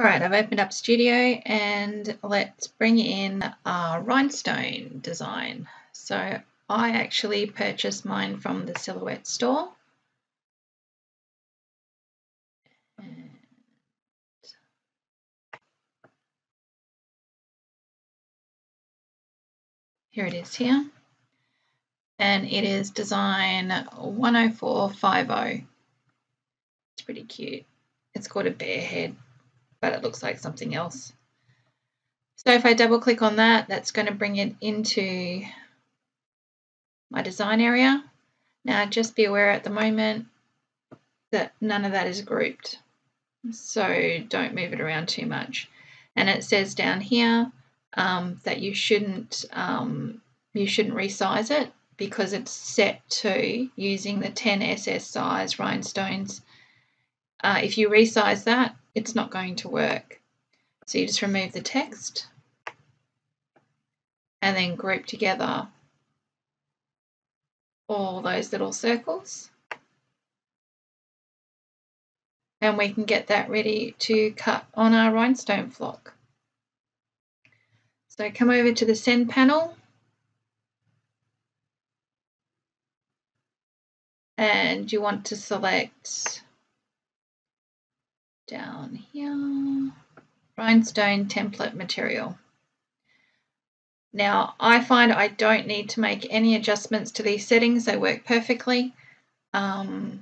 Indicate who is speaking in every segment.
Speaker 1: All right, I've opened up Studio and let's bring in our rhinestone design. So I actually purchased mine from the Silhouette store. And here it is here. And it is design 10450. It's pretty cute. It's called a bear head, but it looks like something else. So if I double click on that, that's going to bring it into my design area. Now just be aware at the moment that none of that is grouped, so don't move it around too much. And it says down here that you shouldn't resize it because it's set to using the 10SS size rhinestones. If you resize that, it's not going to work. So you just remove the text and then group together all those little circles. And we can get that ready to cut on our rhinestone flock. So come over to the send panel and you want to select down here, rhinestone template material. Now I find I don't need to make any adjustments to these settings, they work perfectly. I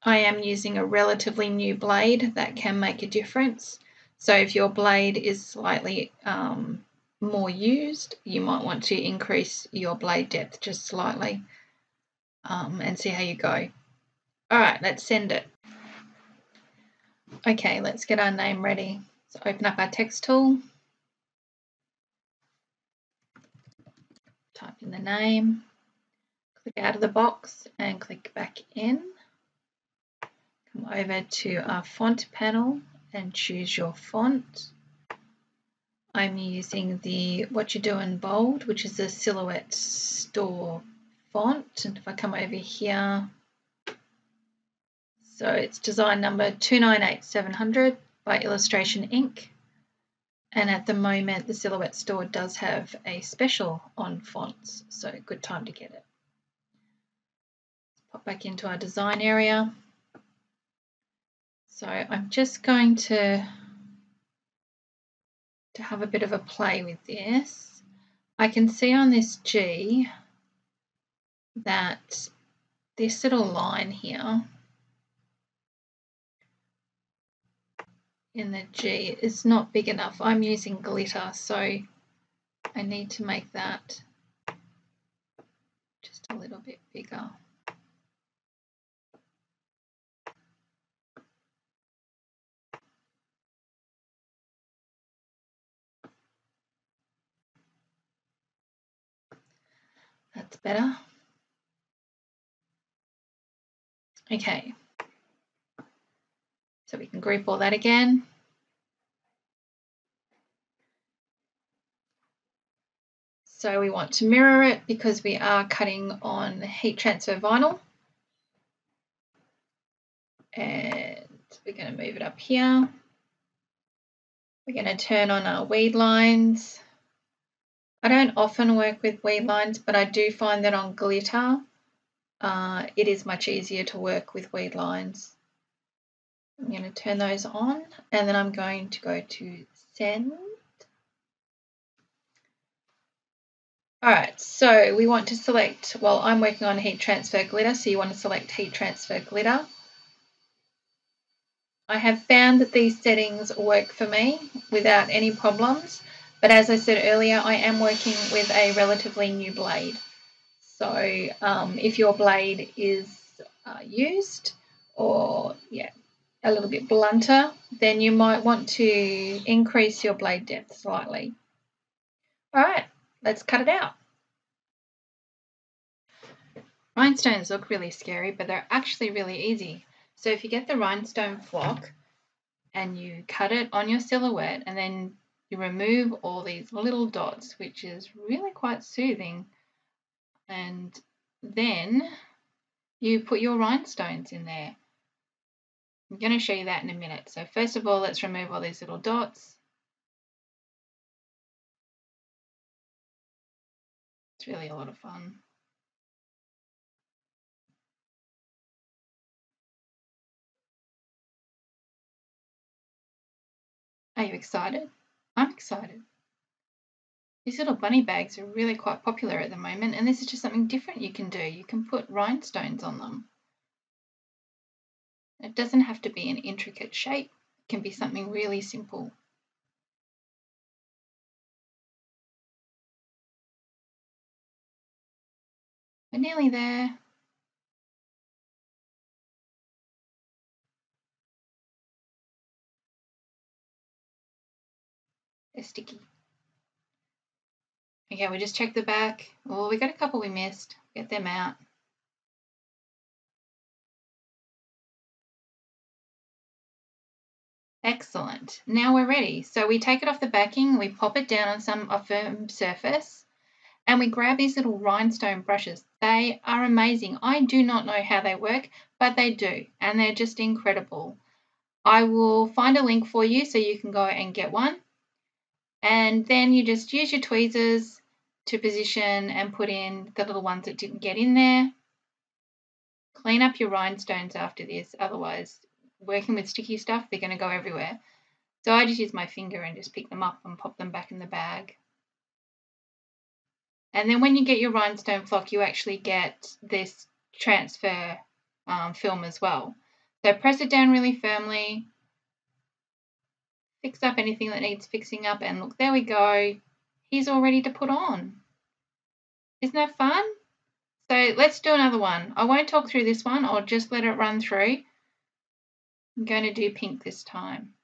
Speaker 1: am using a relatively new blade that can make a difference. So if your blade is slightly more used, you might want to increase your blade depth just slightly and see how you go. All right, let's send it. Okay, let's get our name ready. So open up our text tool, type in the name, click out of the box and click back in. Come over to our font panel and choose your font. I'm using the What You Doing Bold, which is the Silhouette store font. And if I come over here, so it's design number 298700 by Illustration Inc. And at the moment, the Silhouette store does have a special on fonts, so good time to get it. Pop back into our design area. So I'm just going to have a bit of a play with this. I can see on this G that this little line here in the G is not big enough. I'm using glitter, so I need to make that just a little bit bigger. That's better. Okay, so we can group all that again. So we want to mirror it because we are cutting on heat transfer vinyl. And we're going to move it up here. We're going to turn on our weed lines. I don't often work with weed lines, but I do find that on glitter, it is much easier to work with weed lines. I'm going to turn those on, and then I'm going to go to send. All right, so we want to select, well, I'm working on heat transfer glitter, so you want to select heat transfer glitter. I have found that these settings work for me without any problems, but as I said earlier, I am working with a relatively new blade. So if your blade is used or a little bit blunter, then you might want to increase your blade depth slightly. All right, let's cut it out. Rhinestones look really scary, but they're actually really easy. So if you get the rhinestone flock and you cut it on your silhouette and then you remove all these little dots, which is really quite soothing, and then you put your rhinestones in there. I'm going to show you that in a minute. So first of all, let's remove all these little dots. It's really a lot of fun. Are you excited? I'm excited. These little bunny bags are really quite popular at the moment, and this is just something different you can do. You can put rhinestones on them. It doesn't have to be an intricate shape. It can be something really simple. We're nearly there. They're sticky. Okay, we just check the back. Oh, we got a couple we missed. Get them out. Excellent. Now we're ready. So we take it off the backing, we pop it down on a firm surface, and we grab these little rhinestone brushes. They are amazing. I do not know how they work, but they do, and they're just incredible. I will find a link for you so you can go and get one. And then you just use your tweezers to position and put in the little ones that didn't get in there. Clean up your rhinestones after this, otherwise working with sticky stuff, they're going to go everywhere. So I just use my finger and just pick them up and pop them back in the bag. And then when you get your rhinestone flock, you actually get this transfer film as well. So press it down really firmly, fix up anything that needs fixing up, and look, there we go. He's all ready to put on. Isn't that fun? So let's do another one. I won't talk through this one, I'll just let it run through. I'm going to do pink this time.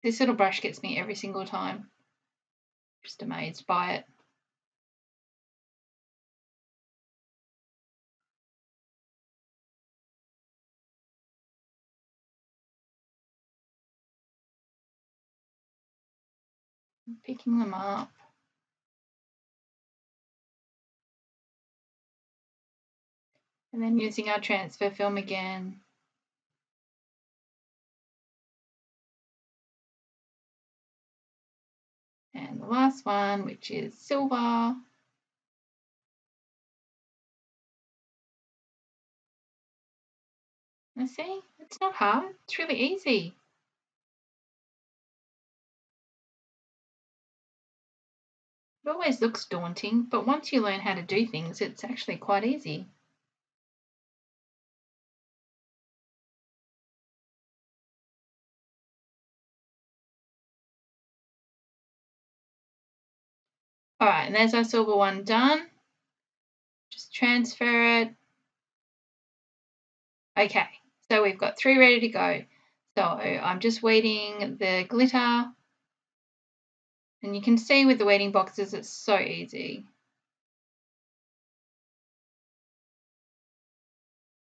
Speaker 1: This little brush gets me every single time. Just amazed by it. I'm picking them up. And then using our transfer film again. And the last one, which is silver. And see, it's not hard, it's really easy. It always looks daunting, but once you learn how to do things, it's actually quite easy. All right, and there's our silver one done. Just transfer it. Okay, so we've got 3 ready to go. So I'm just wetting the glitter. And you can see with the wetting boxes, it's so easy.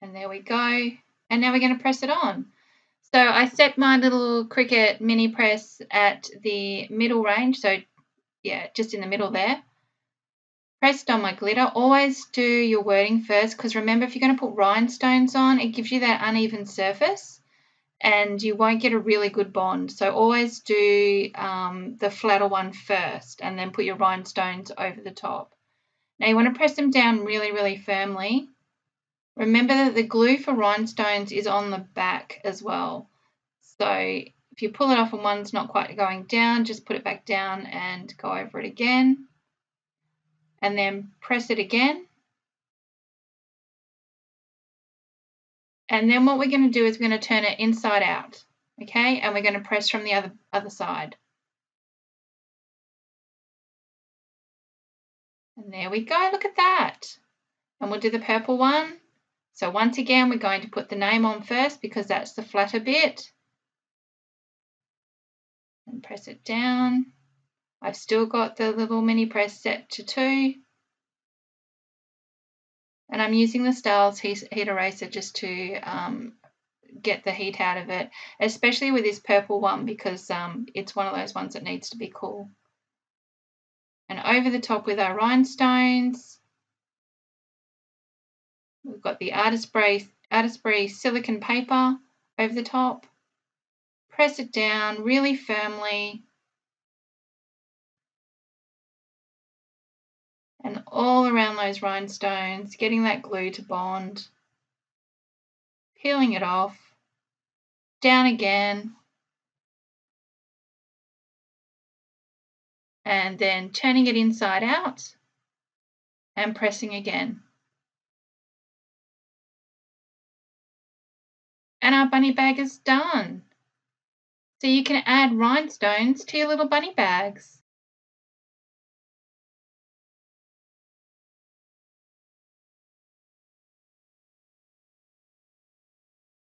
Speaker 1: And there we go. And now we're going to press it on. So I set my little Cricut mini press at the middle range. So yeah, just in the middle there. Pressed on my glitter. Always do your wording first, because remember, if you're going to put rhinestones on, it gives you that uneven surface and you won't get a really good bond. So always do the flatter one first and then put your rhinestones over the top. Now you want to press them down really, really firmly. Remember that the glue for rhinestones is on the back as well. So if you pull it off and one's not quite going down, just put it back down and go over it again. And then press it again. And then what we're going to do is we're going to turn it inside out, okay? And we're going to press from the other side. And there we go, look at that. And we'll do the purple one. So once again, we're going to put the name on first because that's the flatter bit. And press it down. I've still got the little mini press set to 2. And I'm using the Stahls heat eraser just to get the heat out of it, especially with this purple one because it's one of those ones that needs to be cool. And over the top with our rhinestones, we've got the Artesprix Silicone Paper. over the top. Press it down really firmly and all around those rhinestones, getting that glue to bond, peeling it off, down again, and then turning it inside out and pressing again. And our bunny bag is done. So you can add rhinestones to your little bunny bags.